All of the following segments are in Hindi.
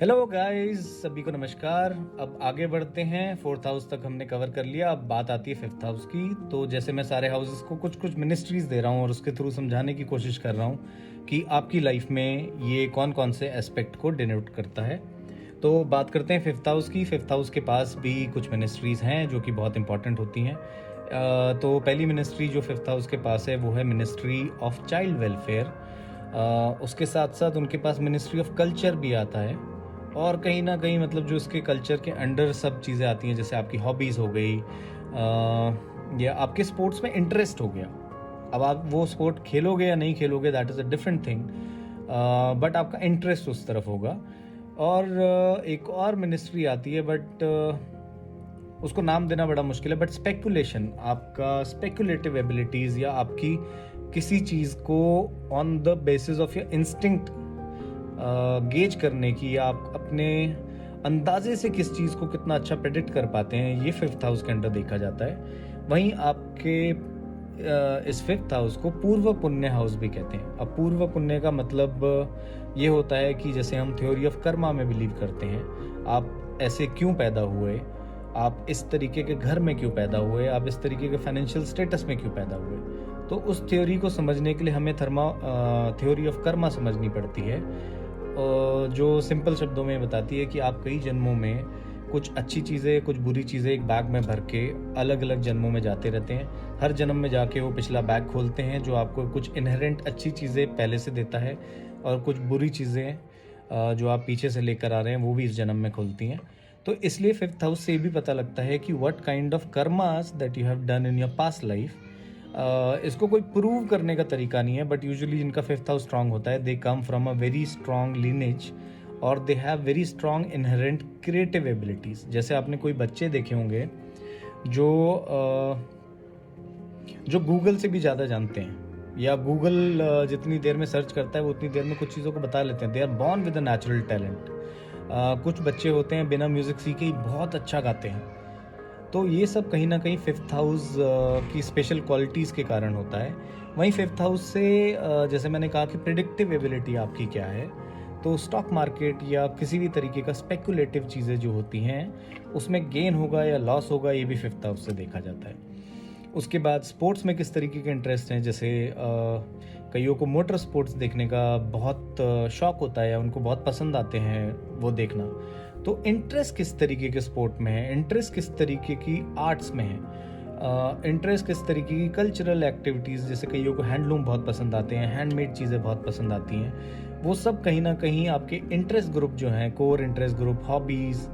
हेलो गाइस, सभी को नमस्कार। अब आगे बढ़ते हैं। फोर्थ हाउस तक हमने कवर कर लिया। अब बात आती है फिफ्थ हाउस की। तो जैसे मैं सारे हाउसेस को कुछ कुछ मिनिस्ट्रीज दे रहा हूँ और उसके थ्रू समझाने की कोशिश कर रहा हूँ कि आपकी लाइफ में ये कौन कौन से एस्पेक्ट को डिनोट करता है। तो बात करते हैं फिफ्थ हाउस की। फिफ्थ हाउस के पास भी कुछ मिनिस्ट्रीज हैं जो कि बहुत इंपॉर्टेंट होती हैं। तो पहली मिनिस्ट्री जो फिफ्थ हाउस के पास है वो है मिनिस्ट्री ऑफ चाइल्ड वेलफेयर। उसके साथ साथ उनके पास मिनिस्ट्री ऑफ कल्चर भी आता है। और कहीं ना कहीं मतलब जो इसके कल्चर के अंडर सब चीज़ें आती हैं, जैसे आपकी हॉबीज़ हो गई या आपके स्पोर्ट्स में इंटरेस्ट हो गया। अब आप वो स्पोर्ट खेलोगे या नहीं खेलोगे, that is a different thing, but आपका इंटरेस्ट उस तरफ होगा। और एक और मिनिस्ट्री आती है, बट उसको नाम देना बड़ा मुश्किल है, बट स्पेकुलेशन, आपका स्पेकुलेटिव एबिलिटीज़ या आपकी किसी चीज़ को on the basis of your instinct gauge करने की, या आप अपने अंदाजे से किस चीज़ को कितना अच्छा प्रेडिक्ट कर पाते हैं, ये फिफ्थ हाउस के अंडर देखा जाता है। वहीं आपके इस फिफ्थ हाउस को पूर्व पुण्य हाउस भी कहते हैं। अब पूर्व पुण्य का मतलब ये होता है कि जैसे हम थ्योरी ऑफ कर्मा में बिलीव करते हैं, आप ऐसे क्यों पैदा हुए, आप इस तरीके के घर में क्यों पैदा हुए, आप इस तरीके के फाइनेंशियल स्टेटस में क्यों पैदा हुए। तो उस थ्योरी को समझने के लिए हमें थ्योरी ऑफ कर्मा समझनी पड़ती है, जो सिंपल शब्दों में बताती है कि आप कई जन्मों में कुछ अच्छी चीज़ें कुछ बुरी चीज़ें एक बैग में भर के अलग अलग जन्मों में जाते रहते हैं। हर जन्म में जाके वो पिछला बैग खोलते हैं जो आपको कुछ इनहेरेंट अच्छी चीज़ें पहले से देता है, और कुछ बुरी चीज़ें जो आप पीछे से लेकर आ रहे हैं वो भी इस जन्म में खुलती हैं। तो इसलिए फिफ्थ हाउस से भी पता लगता है कि what kind of karmas that you have done in your past life. इसको कोई प्रूव करने का तरीका नहीं है, बट यूजुअली जिनका फिफ्थ हाउस स्ट्रांग होता है, they come from a very strong lineage और they have very strong inherent creative abilities. जैसे आपने कोई बच्चे देखे होंगे जो गूगल से भी ज़्यादा जानते हैं, या गूगल जितनी देर में सर्च करता है वो उतनी देर में कुछ चीज़ों को बता लेते हैं। They are born with a natural talent. कुछ बच्चे होते हैं बिना म्यूज़िक सीखे ही बहुत अच्छा गाते हैं। तो ये सब कहीं ना कहीं फिफ्थ हाउस की स्पेशल क्वालिटीज़ के कारण होता है। वहीं फिफ्थ हाउस से जैसे मैंने कहा कि प्रिडिक्टिव एबिलिटी आपकी क्या है, तो स्टॉक मार्केट या किसी भी तरीके का स्पेकुलेटिव चीज़ें जो होती हैं उसमें गेन होगा या लॉस होगा, ये भी फिफ्थ हाउस से देखा जाता है। उसके बाद स्पोर्ट्स में किस तरीके के इंटरेस्ट हैं, जैसे कईयों को मोटर स्पोर्ट्स देखने का बहुत शौक होता है, या उनको बहुत पसंद आते हैं वो देखना। तो इंटरेस्ट किस तरीके के स्पोर्ट में है, इंटरेस्ट किस तरीके की आर्ट्स में है, इंटरेस्ट किस तरीके की कल्चरल एक्टिविटीज़, जैसे कईयों को हैंडलूम बहुत पसंद आते हैं, हैंडमेड चीज़ें बहुत पसंद आती हैं, वो सब कहीं ना कहीं आपके इंटरेस्ट ग्रुप जो हैं, कोर इंटरेस्ट ग्रुप, हॉबीज़,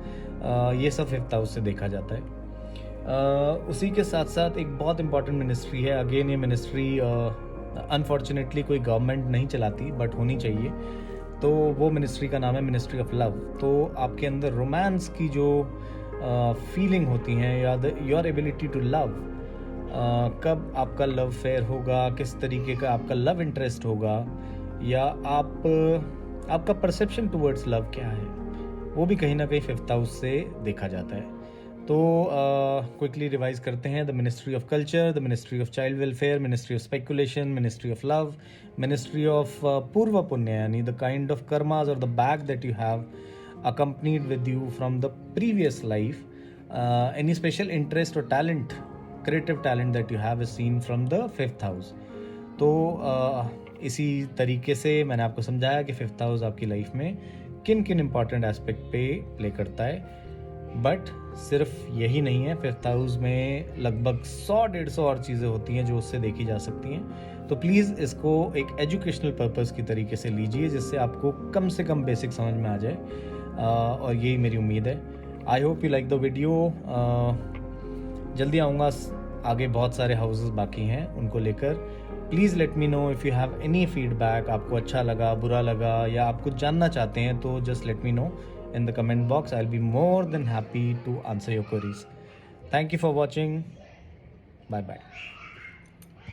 ये सब फिफ्थ हाउस से देखा जाता है। उसी के साथ साथ एक बहुत इंपॉर्टेंट मिनिस्ट्री है। अगेन ये मिनिस्ट्री अनफॉर्चुनेटली कोई गवर्नमेंट नहीं चलाती, बट होनी चाहिए। तो वो मिनिस्ट्री का नाम है मिनिस्ट्री ऑफ लव। तो आपके अंदर रोमांस की जो फीलिंग होती हैं, या योर एबिलिटी टू लव, कब आपका लव फेयर होगा, किस तरीके का आपका लव इंटरेस्ट होगा, या आपका परसेप्शन टुवर्ड्स लव क्या है, वो भी कहीं ना कहीं फिफ्थ हाउस से देखा जाता है। तो क्विकली रिवाइज करते हैं। The ministry of culture, the ministry of child welfare, ministry of speculation, ministry of love, ministry of पूर्व पुण्य, यानी द काइंड ऑफ कर्मास और the bag that you have accompanied with you from the previous life, any special interest or talent, creative talent that you have is seen from the fifth house. तो इसी तरीके से मैंने आपको समझाया कि फिफ्थ हाउस आपकी लाइफ में किन किन इंपॉर्टेंट एस्पेक्ट पे प्ले करता है। बट सिर्फ यही नहीं है, फिफ्थ हाउस में लगभग 100-150 और चीज़ें होती हैं जो उससे देखी जा सकती हैं। तो प्लीज़ इसको एक एजुकेशनल पर्पस की तरीके से लीजिए, जिससे आपको कम से कम बेसिक समझ में आ जाए, और यही मेरी उम्मीद है। I hope you like the video. जल्दी आऊँगा, आगे बहुत सारे हाउसेस बाकी हैं उनको लेकर। Please let me know if you have any feedback, आपको अच्छा लगा, बुरा लगा, या आप कुछ जानना चाहते हैं, तो just let me know in the comment box. I'll be more than happy to answer your queries. Thank you for watching. Bye bye.